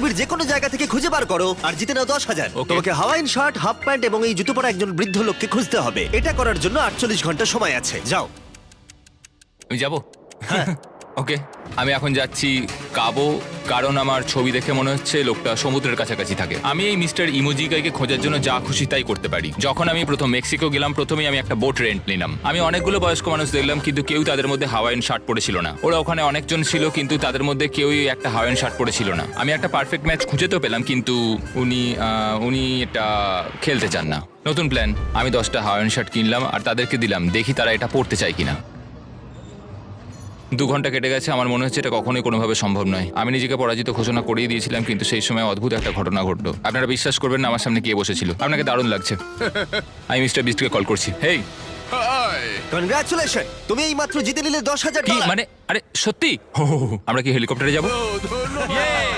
পৃথিবীর যে কোনো জায়গা থেকে খুঁজে বার করো আর জিতে নাও 10,000। Okay. তোমাকে হাওয়াইন শার্ট, হাফ প্যান্ট এবং এই জুতো পরা একজন বৃদ্ধ লোককে খুঁজতে হবে। এটা করার জন্য 48 ঘন্টা সময় আছে। যাও। আমি যাবো ওকে আমি এখন যাচ্ছি কাবো, কারণ আমার ছবি দেখে মনে হচ্ছে লোকটা সমুদ্রের কাছাকাছি থাকে। আমি এই মিস্টার ইমোজিকাইকে খোঁজার জন্য যা খুশি তাই করতে পারি। যখন আমি প্রথম মেক্সিকো গেলাম, প্রথমেই আমি একটা বোট রেন্ট নিলাম। আমি অনেকগুলো বয়স্ক মানুষ দেখলাম, কিন্তু কেউ তাদের মধ্যে হাওয়াইন শার্ট পরেছিল না। ওরা ওখানে অনেকজন ছিল, কিন্তু তাদের মধ্যে কেউই একটা হাওয়াইন শার্ট পরেছিল না। আমি একটা পারফেক্ট ম্যাচ খুঁজে তো পেলাম, কিন্তু উনি এটা খেলতে চান না। নতুন প্ল্যান, আমি 10টা হাওয়াইন শার্ট কিনলাম আর তাদেরকে দিলাম, দেখি তারা এটা পরতে চায় কিনা। 2 ঘন্টা কেটে গেছে, আমার মনে হচ্ছে এটা কখনোই কোনোভাবে সম্ভব নয়। আমি নিজেকে পরাজিত ঘোষণা করেই দিয়েছিলাম, কিন্তু সেই সময় অদ্ভুত একটা ঘটনা ঘটলো। আপনারা বিশ্বাস করবেন না, আমার সামনে কে বসেছিল। আপনাকে দারুণ লাগছে। আমি মিস্টার বিস্টকে কল করছি। হেই, কনগ্রাচুলেশন, তুমি এই মাত্র জিতে নিলে 10,000 কি ডলার। মানে? আরে সত্যি? আমরা কি হেলিকপ্টারে যাবো?